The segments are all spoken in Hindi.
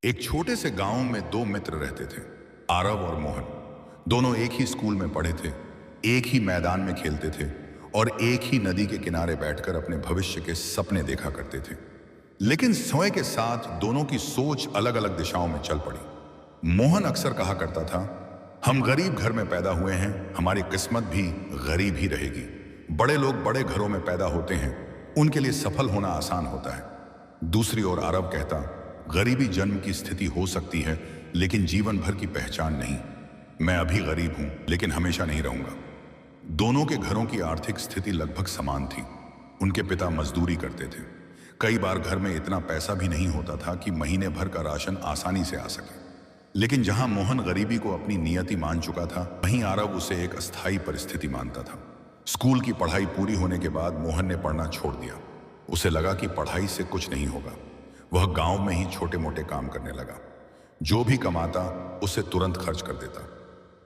एक छोटे से गांव में दो मित्र रहते थे, आरव और मोहन। दोनों एक ही स्कूल में पढ़े थे, एक ही मैदान में खेलते थे और एक ही नदी के किनारे बैठकर अपने भविष्य के सपने देखा करते थे। लेकिन समय के साथ दोनों की सोच अलग अलग दिशाओं में चल पड़ी। मोहन अक्सर कहा करता था, हम गरीब घर में पैदा हुए हैं, हमारी किस्मत भी गरीब ही रहेगी। बड़े लोग बड़े घरों में पैदा होते हैं, उनके लिए सफल होना आसान होता है। दूसरी ओर आरव कहता, गरीबी जन्म की स्थिति हो सकती है, लेकिन जीवन भर की पहचान नहीं। मैं अभी गरीब हूं, लेकिन हमेशा नहीं रहूंगा। दोनों के घरों की आर्थिक स्थिति लगभग समान थी। उनके पिता मजदूरी करते थे। कई बार घर में इतना पैसा भी नहीं होता था कि महीने भर का राशन आसानी से आ सके। लेकिन जहां मोहन गरीबी को अपनी नियति मान चुका था, वहीं आरव उसे एक अस्थायी परिस्थिति मानता था। स्कूल की पढ़ाई पूरी होने के बाद मोहन ने पढ़ना छोड़ दिया। उसे लगा कि पढ़ाई से कुछ नहीं होगा। वह गांव में ही छोटे मोटे काम करने लगा। जो भी कमाता उसे तुरंत खर्च कर देता।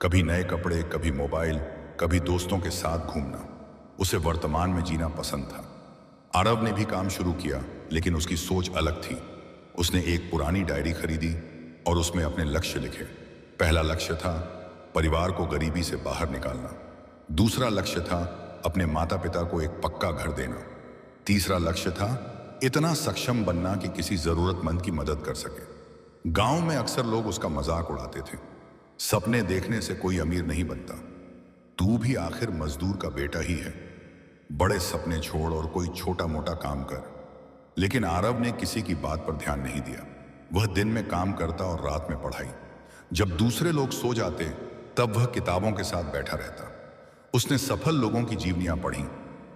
कभी नए कपड़े, कभी मोबाइल, कभी दोस्तों के साथ घूमना। उसे वर्तमान में जीना पसंद था। आरव ने भी काम शुरू किया, लेकिन उसकी सोच अलग थी। उसने एक पुरानी डायरी खरीदी और उसमें अपने लक्ष्य लिखे। पहला लक्ष्य था परिवार को गरीबी से बाहर निकालना। दूसरा लक्ष्य था अपने माता पिता को एक पक्का घर देना। तीसरा लक्ष्य था इतना सक्षम बनना कि किसी जरूरतमंद की मदद कर सके। गांव में अक्सर लोग उसका मजाक उड़ाते थे, सपने देखने से कोई अमीर नहीं बनता, तू भी आखिर मजदूर का बेटा ही है। बड़े सपने छोड़ और कोई छोटा मोटा काम कर। लेकिन आरव ने किसी की बात पर ध्यान नहीं दिया। वह दिन में काम करता और रात में पढ़ाई। जब दूसरे लोग सो जाते, तब वह किताबों के साथ बैठा रहता। उसने सफल लोगों की जीवनियां पढ़ी।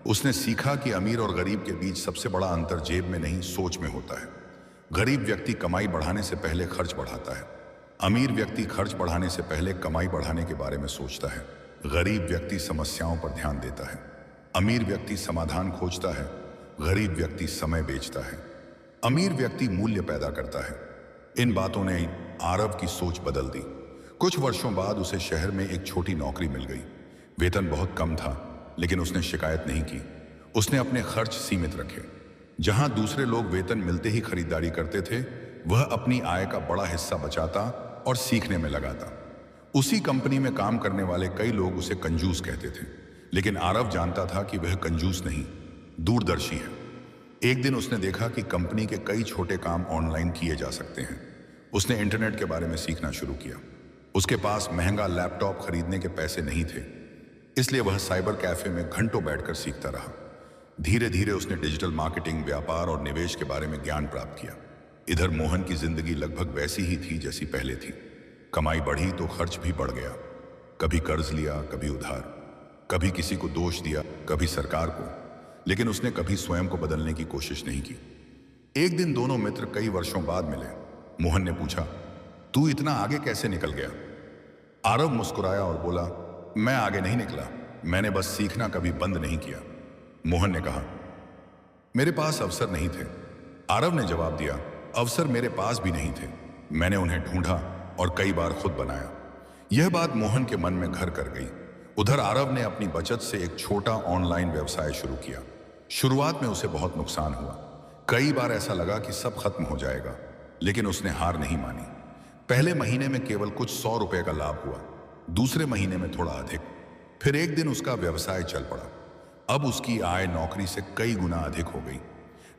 उसने सीखा कि अमीर और गरीब के बीच सबसे बड़ा अंतर जेब में नहीं, सोच में होता है। गरीब व्यक्ति कमाई बढ़ाने से पहले खर्च बढ़ाता है। अमीर व्यक्ति खर्च बढ़ाने से पहले कमाई बढ़ाने के बारे में सोचता है। गरीब व्यक्ति समस्याओं पर ध्यान देता है। अमीर व्यक्ति समाधान खोजता है। गरीब व्यक्ति समय बेचता है। अमीर व्यक्ति मूल्य पैदा करता है। इन बातों ने आरव की सोच बदल दी। कुछ वर्षों बाद उसे शहर में एक छोटी नौकरी मिल गई। वेतन बहुत कम था, लेकिन उसने शिकायत नहीं की। उसने अपने खर्च सीमित रखे। जहां दूसरे लोग वेतन मिलते ही खरीदारी करते थे, वह अपनी आय का बड़ा हिस्सा बचाता और सीखने में लगाता। उसी कंपनी में काम करने वाले कई लोग उसे कंजूस कहते थे, लेकिन आरव जानता था कि वह कंजूस नहीं, दूरदर्शी है। एक दिन उसने देखा कि कंपनी के कई छोटे काम ऑनलाइन किए जा सकते हैं। उसने इंटरनेट के बारे में सीखना शुरू किया। उसके पास महंगा लैपटॉप खरीदने के पैसे नहीं थे, इसलिए वह साइबर कैफे में घंटों बैठकर सीखता रहा। धीरे धीरे उसने डिजिटल मार्केटिंग, व्यापार और निवेश के बारे में ज्ञान प्राप्त किया। इधर मोहन की जिंदगी लगभग वैसी ही थी जैसी पहले थी। कमाई बढ़ी तो खर्च भी बढ़ गया। कभी कर्ज लिया, कभी उधार, कभी किसी को दोष दिया, कभी सरकार को। लेकिन उसने कभी स्वयं को बदलने की कोशिश नहीं की। एक दिन दोनों मित्र कई वर्षों बाद मिले। मोहन ने पूछा, तू इतना आगे कैसे निकल गया? आरव मुस्कुराया और बोला, मैं आगे नहीं निकला, मैंने बस सीखना कभी बंद नहीं किया। मोहन ने कहा, मेरे पास अवसर नहीं थे। आरव ने जवाब दिया, अवसर मेरे पास भी नहीं थे, मैंने उन्हें ढूंढा और कई बार खुद बनाया। यह बात मोहन के मन में घर कर गई। उधर आरव ने अपनी बचत से एक छोटा ऑनलाइन व्यवसाय शुरू किया। शुरुआत में उसे बहुत नुकसान हुआ। कई बार ऐसा लगा कि सब खत्म हो जाएगा, लेकिन उसने हार नहीं मानी। पहले महीने में केवल कुछ 100 रुपए का लाभ हुआ, दूसरे महीने में थोड़ा अधिक, फिर एक दिन उसका व्यवसाय चल पड़ा। अब उसकी आय नौकरी से कई गुना अधिक हो गई।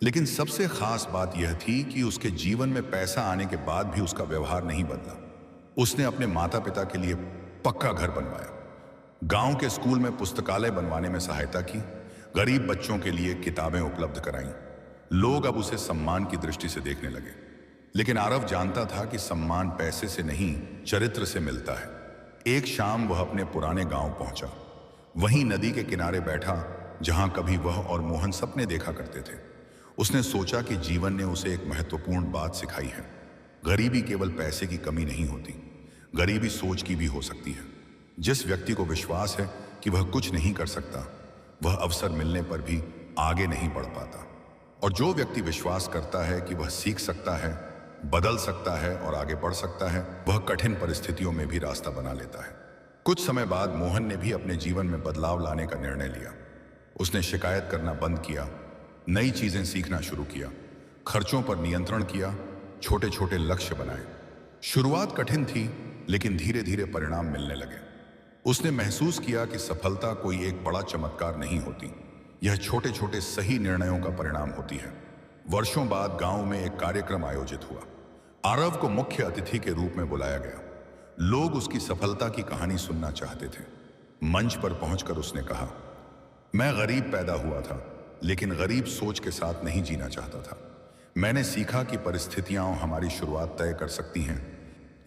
लेकिन सबसे खास बात यह थी कि उसके जीवन में पैसा आने के बाद भी उसका व्यवहार नहीं बदला। उसने अपने माता पिता के लिए पक्का घर बनवाया, गांव के स्कूल में पुस्तकालय बनवाने में सहायता की, गरीब बच्चों के लिए किताबें उपलब्ध कराईं। लोग अब उसे सम्मान की दृष्टि से देखने लगे। लेकिन आरव जानता था कि सम्मान पैसे से नहीं, चरित्र से मिलता है। एक शाम वह अपने पुराने गांव पहुंचा। वहीं नदी के किनारे बैठा जहां कभी वह और मोहन सपने देखा करते थे। उसने सोचा कि जीवन ने उसे एक महत्वपूर्ण बात सिखाई है। गरीबी केवल पैसे की कमी नहीं होती, गरीबी सोच की भी हो सकती है। जिस व्यक्ति को विश्वास है कि वह कुछ नहीं कर सकता, वह अवसर मिलने पर भी आगे नहीं बढ़ पाता। और जो व्यक्ति विश्वास करता है कि वह सीख सकता है, बदल सकता है और आगे बढ़ सकता है, वह कठिन परिस्थितियों में भी रास्ता बना लेता है। कुछ समय बाद मोहन ने भी अपने जीवन में बदलाव लाने का निर्णय लिया। उसने शिकायत करना बंद किया, नई चीजें सीखना शुरू किया, खर्चों पर नियंत्रण किया, छोटे छोटे लक्ष्य बनाए। शुरुआत कठिन थी, लेकिन धीरे धीरे परिणाम मिलने लगे। उसने महसूस किया कि सफलता कोई एक बड़ा चमत्कार नहीं होती, यह छोटे छोटे सही निर्णयों का परिणाम होती है। वर्षों बाद गांव में एक कार्यक्रम आयोजित हुआ। आरव को मुख्य अतिथि के रूप में बुलाया गया। लोग उसकी सफलता की कहानी सुनना चाहते थे। मंच पर पहुंचकर उसने कहा, मैं गरीब पैदा हुआ था, लेकिन गरीब सोच के साथ नहीं जीना चाहता था। मैंने सीखा कि परिस्थितियां हमारी शुरुआत तय कर सकती हैं,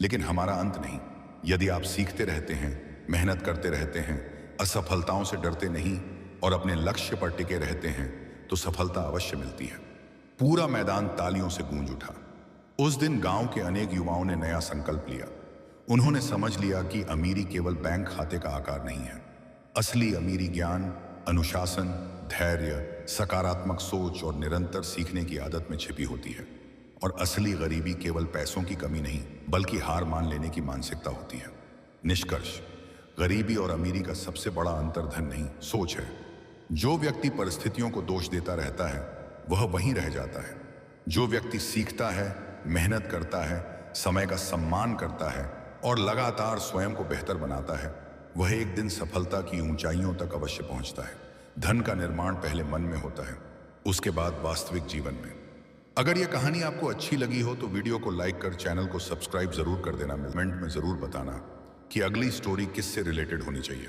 लेकिन हमारा अंत नहीं। यदि आप सीखते रहते हैं, मेहनत करते रहते हैं, असफलताओं से डरते नहीं और अपने लक्ष्य पर टिके रहते हैं, तो सफलता अवश्य मिलती है। पूरा मैदान तालियों से गूंज उठा। उस दिन गांव के अनेक युवाओं ने नया संकल्प लिया। उन्होंने समझ लिया कि अमीरी केवल बैंक खाते का आकार नहीं है। असली अमीरी ज्ञान, अनुशासन, धैर्य, सकारात्मक सोच और निरंतर सीखने की आदत में छिपी होती है। और असली गरीबी केवल पैसों की कमी नहीं, बल्कि हार मान लेने की मानसिकता होती है। निष्कर्ष, गरीबी और अमीरी का सबसे बड़ा अंतर धन नहीं, सोच है। जो व्यक्ति परिस्थितियों को दोष देता रहता है, वह वहीं रह जाता है। जो व्यक्ति सीखता है, मेहनत करता है, समय का सम्मान करता है और लगातार स्वयं को बेहतर बनाता है, वह एक दिन सफलता की ऊंचाइयों तक अवश्य पहुंचता है। धन का निर्माण पहले मन में होता है, उसके बाद वास्तविक जीवन में। अगर यह कहानी आपको अच्छी लगी हो तो वीडियो को लाइक कर चैनल को सब्सक्राइब जरूर कर देना। कमेंट में जरूर बताना कि अगली स्टोरी किससे रिलेटेड होनी चाहिए।